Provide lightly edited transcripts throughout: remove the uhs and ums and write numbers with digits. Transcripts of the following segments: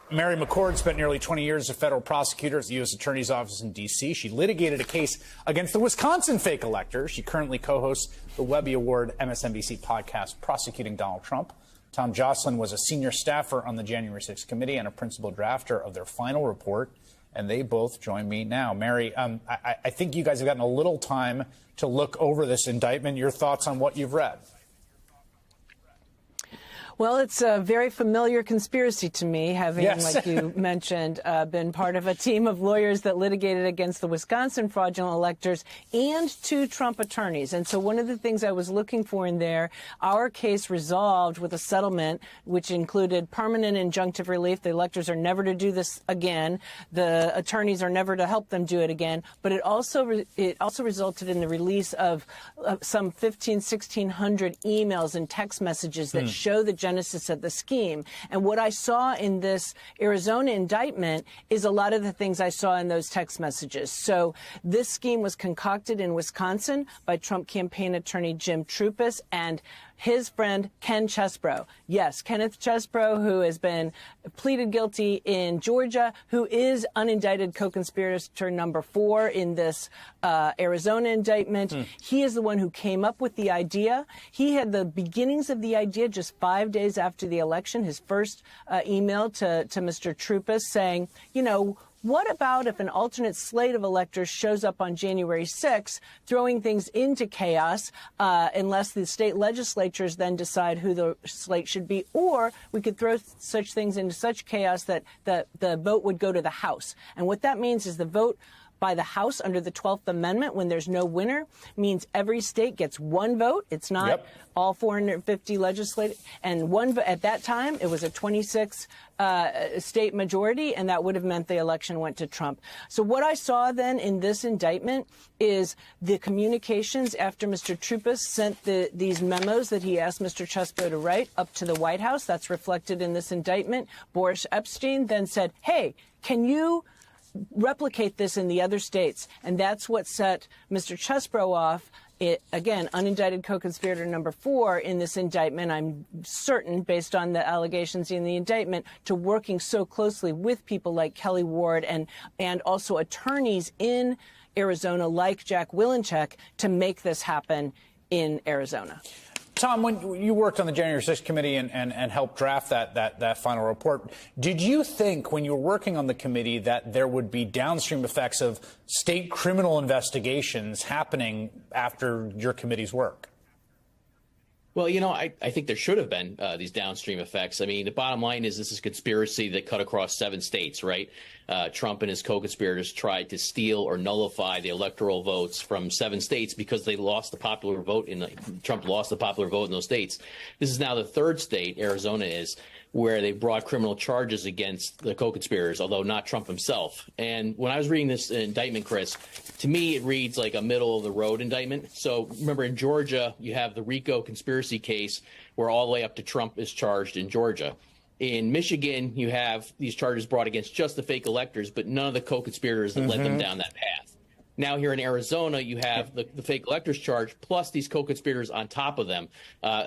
Mary McCord spent nearly 20 years as a federal prosecutor at the U.S. Attorney's Office in D.C. She litigated a case against the Wisconsin fake electors. She currently co-hosts the Webby Award MSNBC podcast, Prosecuting Donald Trump. Tom Joslin was a senior staffer on the January 6th committee and a principal drafter of their final report, and they both join me now. Mary, I think you guys have gotten a little time to look over this indictment. Your thoughts on what you've read? Well, it's a very familiar conspiracy to me, having, yes, like you mentioned, been part of a team of lawyers that litigated against the Wisconsin fraudulent electors and 2 Trump attorneys. And so one of the things I was looking for in there, our case resolved with a settlement which included permanent injunctive relief. The electors are never to do this again. The attorneys are never to help them do it again. But it also resulted in the release of some 1,600 emails and text messages that show the genesis of the scheme. And what I saw in this Arizona indictment is a lot of the things I saw in those text messages. So this scheme was concocted in Wisconsin by Trump campaign attorney Jim Troupis and his friend Ken Chesebro. Yes, Kenneth Chesebro, who has been pleaded guilty in Georgia, who is unindicted co-conspirator number 4 in this Arizona indictment. He is the one who came up with the idea. He had the beginnings of the idea just 5 days after the election, his first email to Mr. Troupis saying, you know, what about if an alternate slate of electors shows up on January 6th, throwing things into chaos unless the state legislatures then decide who the slate should be? Or we could throw such things into such chaos that the vote would go to the House. And what that means is the vote by the House under the 12th Amendment, when there's no winner, means every state gets 1 vote. It's not all 450 legislators. And at that time, it was a 26 state majority, and that would have meant the election went to Trump. So what I saw then in this indictment is the communications after Mr. Troupis sent these memos that he asked Mr. Chesebro to write up to the White House. That's reflected in this indictment. Boris Epshteyn then said, hey, can you replicate this in the other states? And that's what set Mr. Chesebro off. Again, unindicted co-conspirator number 4 in this indictment, I'm certain, based on the allegations in the indictment, to working so closely with people like Kelly Ward and also attorneys in Arizona like Jack Wilenchek to make this happen in Arizona. Tom, when you worked on the January 6th committee and helped draft that final report, did you think when you were working on the committee that there would be downstream effects of state criminal investigations happening after your committee's work? Well, you know, I think there should have been these downstream effects. I mean, the bottom line is this is a conspiracy that cut across 7 states, right? Trump and his co-conspirators tried to steal or nullify the electoral votes from 7 states because they lost the popular vote Trump lost the popular vote in those states. This is now the 3rd state, Arizona is, where they brought criminal charges against the co-conspirators, although not Trump himself. And when I was reading this indictment, Chris, to me it reads like a middle-of-the-road indictment. So remember, in Georgia, you have the RICO conspiracy case where all the way up to Trump is charged in Georgia. In Michigan, you have these charges brought against just the fake electors, but none of the co-conspirators that led them down that path. Now here in Arizona, you have the fake electors charge plus these co-conspirators on top of them,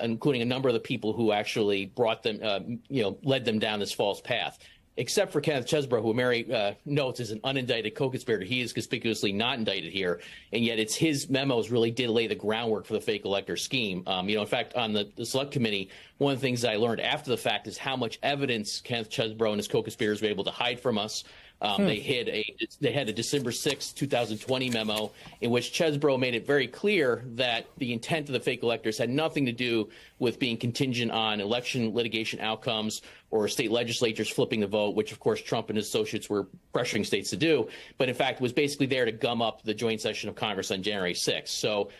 including a number of the people who actually brought them, led them down this false path. Except for Kenneth Chesebro, who Mary notes is an unindicted co-conspirator. He is conspicuously not indicted here, and yet it's his memos really did lay the groundwork for the fake elector scheme. In fact, on the select committee, one of the things that I learned after the fact is how much evidence Kenneth Chesebro and his co-conspirators were able to hide from us. They had a December 6, 2020 memo in which Chesebro made it very clear that the intent of the fake electors had nothing to do with being contingent on election litigation outcomes or state legislatures flipping the vote, which, of course, Trump and his associates were pressuring states to do, but in fact was basically there to gum up the joint session of Congress on January 6th. So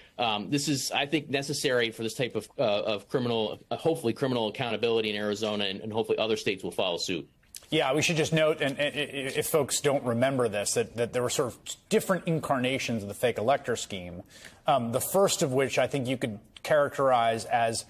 this is, I think, necessary for this type of criminal, hopefully criminal accountability in Arizona, and hopefully other states will follow suit. Yeah, we should just note, and if folks don't remember this, that there were sort of different incarnations of the fake elector scheme. The first of which I think you could characterize as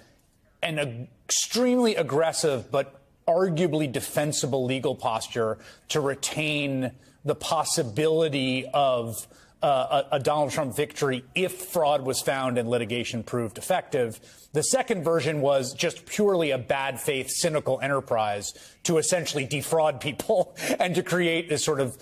an extremely aggressive but arguably defensible legal posture to retain the possibility of a Donald Trump victory if fraud was found and litigation proved effective. The second version was just purely a bad faith, cynical enterprise to essentially defraud people and to create this sort of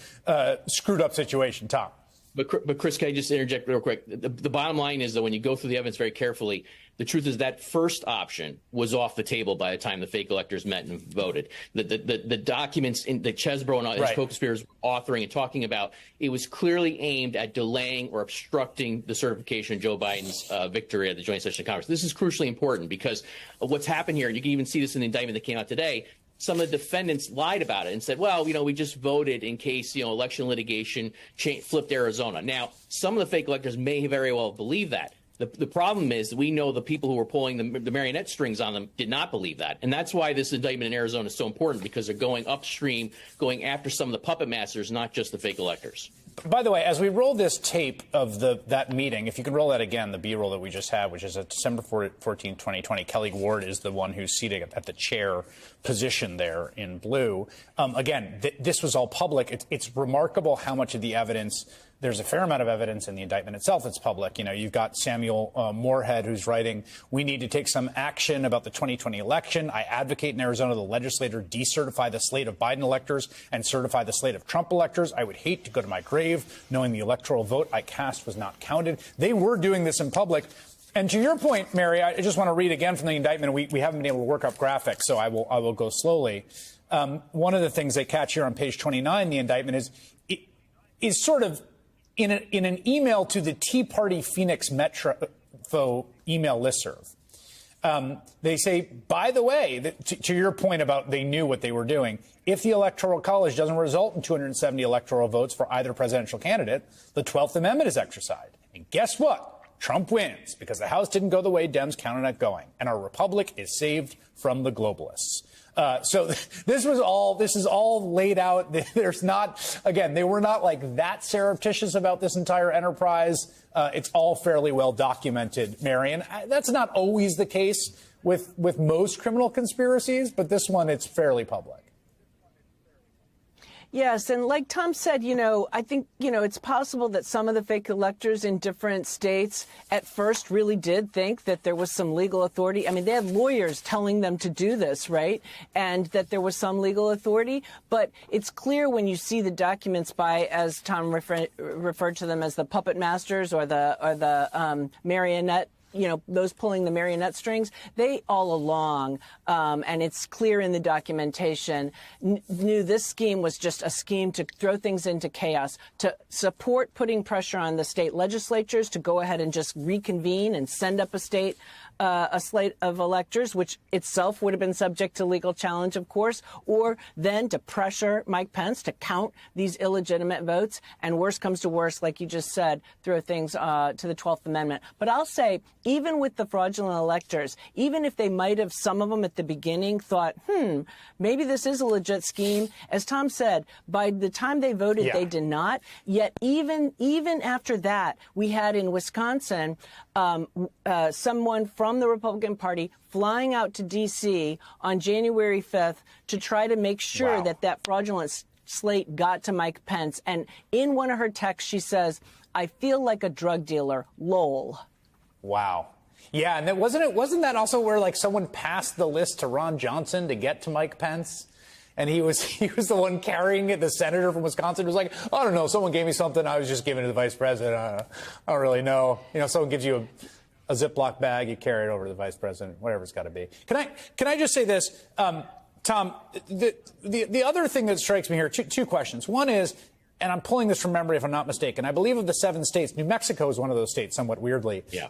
screwed up situation. Tom. But Chris, can I just interject real quick? The bottom line is that when you go through the evidence very carefully, the truth is that first option was off the table by the time the fake electors met and voted. The documents in the Chesbro and his co-conspirators were authoring and talking about, it was clearly aimed at delaying or obstructing the certification of Joe Biden's victory at the joint session of Congress. This is crucially important because of what's happened here. And you can even see this in the indictment that came out today. Some of the defendants lied about it and said, well, we just voted in case, election litigation flipped Arizona. Now, some of the fake electors may very well believe that. The problem is we know the people who were pulling the marionette strings on them did not believe that. And that's why this indictment in Arizona is so important, because they're going upstream, going after some of the puppet masters, not just the fake electors. By the way, as we roll this tape of that meeting, if you can roll that again, the B-roll that we just had, which is at December 14, 2020, Kelly Ward is the one who's seated at the chair position there in blue. Again, this was all public. It's remarkable how much of the evidence. There's a fair amount of evidence in the indictment itself that's public. You've got Samuel Moorhead, who's writing, we need to take some action about the 2020 election. I advocate in Arizona the legislature decertify the slate of Biden electors and certify the slate of Trump electors. I would hate to go to my grave knowing the electoral vote I cast was not counted. They were doing this in public. And to your point, Mary, I just want to read again from the indictment. We haven't been able to work up graphics, so I will go slowly. One of the things they catch here on page 29, the indictment is sort of in an email to the Tea Party Phoenix Metro email listserv. They say, by the way, to your point about they knew what they were doing, if the Electoral College doesn't result in 270 electoral votes for either presidential candidate, the 12th Amendment is exercised. And guess what? Trump wins because the House didn't go the way Dems counted on it going. And our republic is saved from the globalists. So this is all laid out. There's not, again, they were not like that surreptitious about this entire enterprise. It's all fairly well documented, Marion. That's not always the case with most criminal conspiracies, but this one, it's fairly public. Yes, and like Tom said, I think, it's possible that some of the fake electors in different states at first really did think that there was some legal authority. I mean, they had lawyers telling them to do this, right? And that there was some legal authority. But it's clear when you see the documents by, as Tom referred to them as the puppet masters or the marionette, those pulling the marionette strings, they all along, and it's clear in the documentation, knew this scheme was just a scheme to throw things into chaos, to support putting pressure on the state legislatures to go ahead and just reconvene and send up a slate of electors, which itself would have been subject to legal challenge, of course, or then to pressure Mike Pence to count these illegitimate votes. And worse comes to worse, like you just said, throw things to the 12th Amendment. But I'll say, even with the fraudulent electors, even if they might have, some of them at the beginning thought, maybe this is a legit scheme. As Tom said, by the time they voted, they did not. Yet even after that, we had in Wisconsin someone from the Republican Party flying out to D.C. on January 5th to try to make sure that fraudulent slate got to Mike Pence. And in one of her texts, she says, I feel like a drug dealer, lol. Wow. Yeah, and wasn't that also where like someone passed the list to Ron Johnson to get to Mike Pence? And he was the one carrying it. The senator from Wisconsin was like, I don't know, someone gave me something. I was just giving it to the vice president. I don't really know. Someone gives you a Ziploc bag, you carry it over to the vice president, whatever it's got to be. Can I just say this, Tom? The other thing that strikes me here, two questions. One is, and I'm pulling this from memory if I'm not mistaken, I believe of the 7 states, New Mexico is one of those states, somewhat weirdly. Yeah.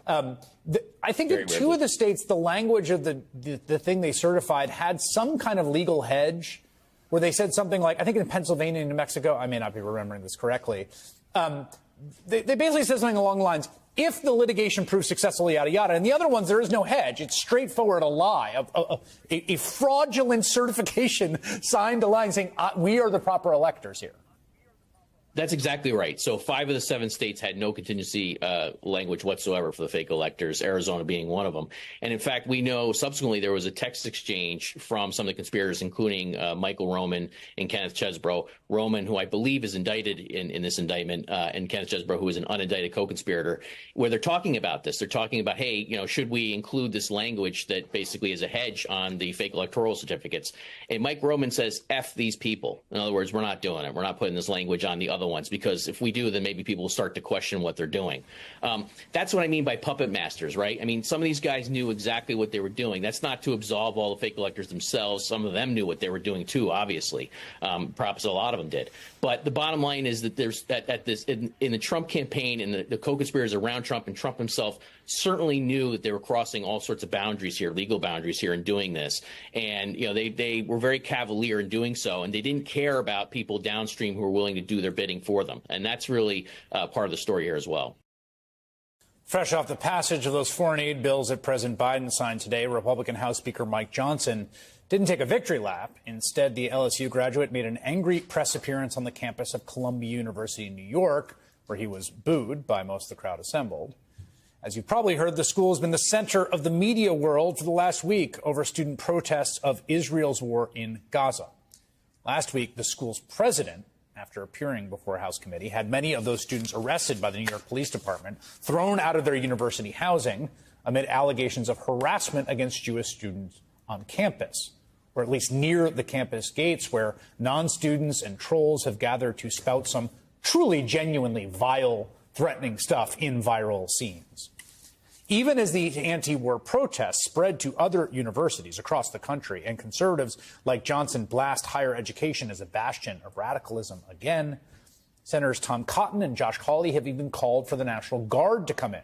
I think in 2 of the states, the language of the thing they certified had some kind of legal hedge, where they said something like, I think in Pennsylvania and New Mexico, I may not be remembering this correctly, they basically said something along the lines, if the litigation proves successful, yada, yada. And the other ones, there is no hedge. It's straightforward, a lie, a fraudulent certification signed a line saying, we are the proper electors here. That's exactly right. So 5 of the 7 states had no contingency language whatsoever for the fake electors, Arizona being one of them. And in fact, we know subsequently there was a text exchange from some of the conspirators, including Michael Roman and Kenneth Chesebro. Roman, who I believe is indicted in this indictment, and Kenneth Chesebro, who is an unindicted co-conspirator, where they're talking about this. They're talking about, hey, should we include this language that basically is a hedge on the fake electoral certificates? And Mike Roman says, F these people. In other words, we're not doing it. We're not putting this language on the other ones, because if we do, then maybe people will start to question what they're doing. That's what I mean by puppet masters, right? I mean, some of these guys knew exactly what they were doing. That's not to absolve all the fake electors themselves. Some of them knew what they were doing too, obviously. Perhaps a lot of them did. But the bottom line is that there's in the Trump campaign and the co-conspirators around Trump and Trump himself certainly knew that they were crossing all sorts of boundaries here, legal boundaries here in doing this. And, they were very cavalier in doing so, and they didn't care about people downstream who were willing to do their bidding for them. And that's really part of the story here as well. Fresh off the passage of those foreign aid bills that President Biden signed today, Republican House Speaker Mike Johnson didn't take a victory lap. Instead, the LSU graduate made an angry press appearance on the campus of Columbia University in New York, where he was booed by most of the crowd assembled. As you probably heard, the school has been the center of the media world for the last week over student protests of Israel's war in Gaza. Last week, the school's president, after appearing before a House committee, had many of those students arrested by the New York Police Department, thrown out of their university housing amid allegations of harassment against Jewish students on campus, or at least near the campus gates, where non-students and trolls have gathered to spout some truly, genuinely vile, threatening stuff in viral scenes. Even as the anti-war protests spread to other universities across the country, and conservatives like Johnson blast higher education as a bastion of radicalism again, Senators Tom Cotton and Josh Hawley have even called for the National Guard to come in.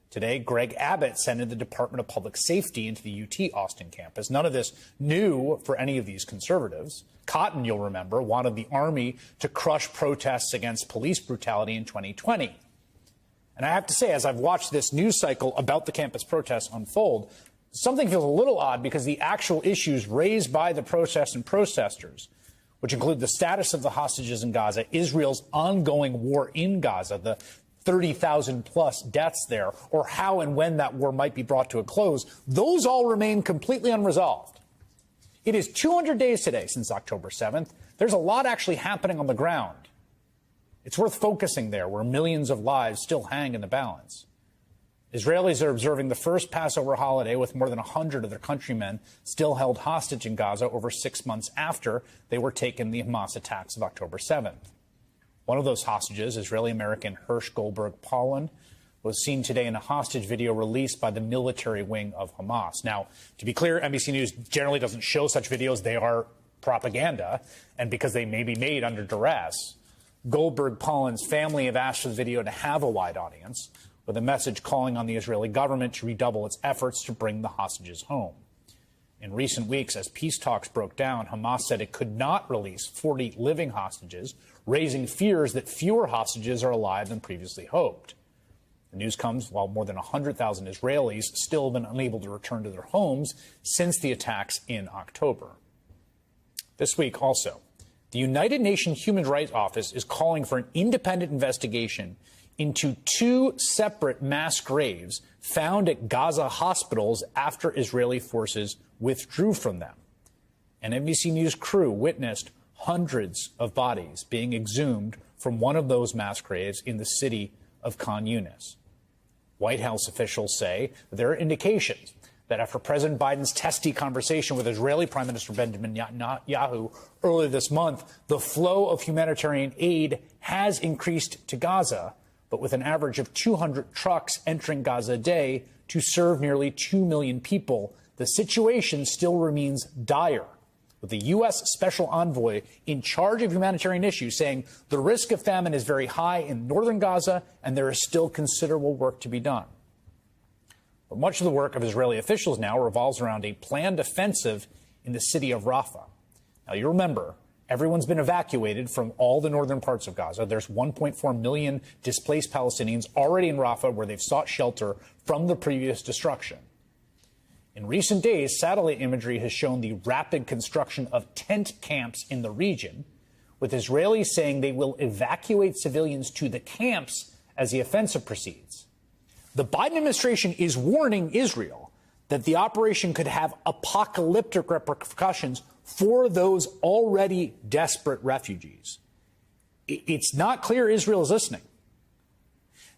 Today, Greg Abbott sent in the Department of Public Safety into the UT Austin campus. None of this new for any of these conservatives. Cotton, you'll remember, wanted the Army to crush protests against police brutality in 2020. And I have to say, as I've watched this news cycle about the campus protests unfold, something feels a little odd, because the actual issues raised by the protests and protesters, which include the status of the hostages in Gaza, Israel's ongoing war in Gaza, the 30,000 plus deaths there, or how and when that war might be brought to a close, those all remain completely unresolved. It is 200 days today since October 7th. There's a lot actually happening on the ground. It's worth focusing there, where millions of lives still hang in the balance. Israelis are observing the first Passover holiday with more than 100 of their countrymen still held hostage in Gaza over 6 months after they were taken in the Hamas attacks of October 7th. One of those hostages, Israeli-American Hirsch Goldberg Polin, was seen today in a hostage video released by the military wing of Hamas. Now, to be clear, NBC News generally doesn't show such videos. They are propaganda, and because they may be made under duress, Goldberg Polin's family have asked for the video to have a wide audience, with a message calling on the Israeli government to redouble its efforts to bring the hostages home. In recent weeks, as peace talks broke down, Hamas said it could not release 40 living hostages, raising fears that fewer hostages are alive than previously hoped. The news comes while more than 100,000 Israelis still have been unable to return to their homes since the attacks in October. This week also, the United Nations Human Rights Office is calling for an independent investigation into 2 separate mass graves found at Gaza hospitals after Israeli forces withdrew from them. An NBC News crew witnessed hundreds of bodies being exhumed from one of those mass graves in the city of Khan Yunis. White House officials say that there are indications that after President Biden's testy conversation with Israeli Prime Minister Benjamin Netanyahu earlier this month, the flow of humanitarian aid has increased to Gaza, but with an average of 200 trucks entering Gaza a day to serve nearly 2 million people, the situation still remains dire, with the U.S. Special Envoy in charge of humanitarian issues saying the risk of famine is very high in northern Gaza and there is still considerable work to be done. But much of the work of Israeli officials now revolves around a planned offensive in the city of Rafah. Now, you remember, everyone's been evacuated from all the northern parts of Gaza. There's 1.4 million displaced Palestinians already in Rafah, where they've sought shelter from the previous destruction. In recent days, satellite imagery has shown the rapid construction of tent camps in the region, with Israelis saying they will evacuate civilians to the camps as the offensive proceeds. The Biden administration is warning Israel that the operation could have apocalyptic repercussions for those already desperate refugees. It's not clear Israel is listening.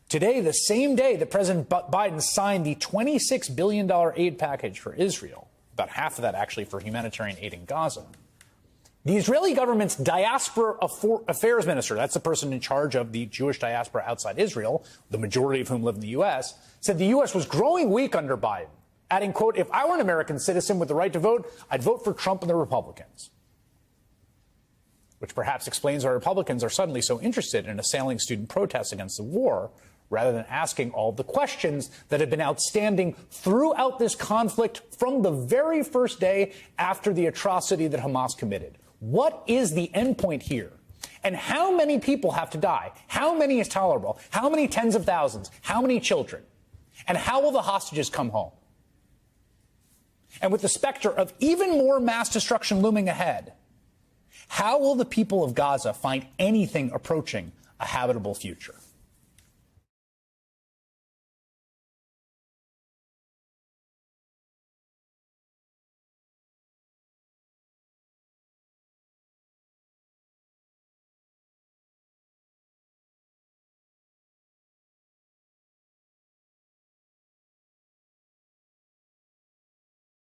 Today, the same day that President Biden signed the $26 billion aid package for Israel, about half of that actually for humanitarian aid in Gaza, the Israeli government's diaspora affairs minister, that's the person in charge of the Jewish diaspora outside Israel, the majority of whom live in the U.S., said the U.S. was growing weak under Biden, adding, quote, if I were an American citizen with the right to vote, I'd vote for Trump and the Republicans. Which perhaps explains why Republicans are suddenly so interested in assailing student protests against the war, rather than asking all the questions that have been outstanding throughout this conflict from the very first day after the atrocity that Hamas committed. What is the endpoint here? And how many people have to die? How many is tolerable? How many tens of thousands? How many children? And how will the hostages come home? And with the specter of even more mass destruction looming ahead, how will the people of Gaza find anything approaching a habitable future?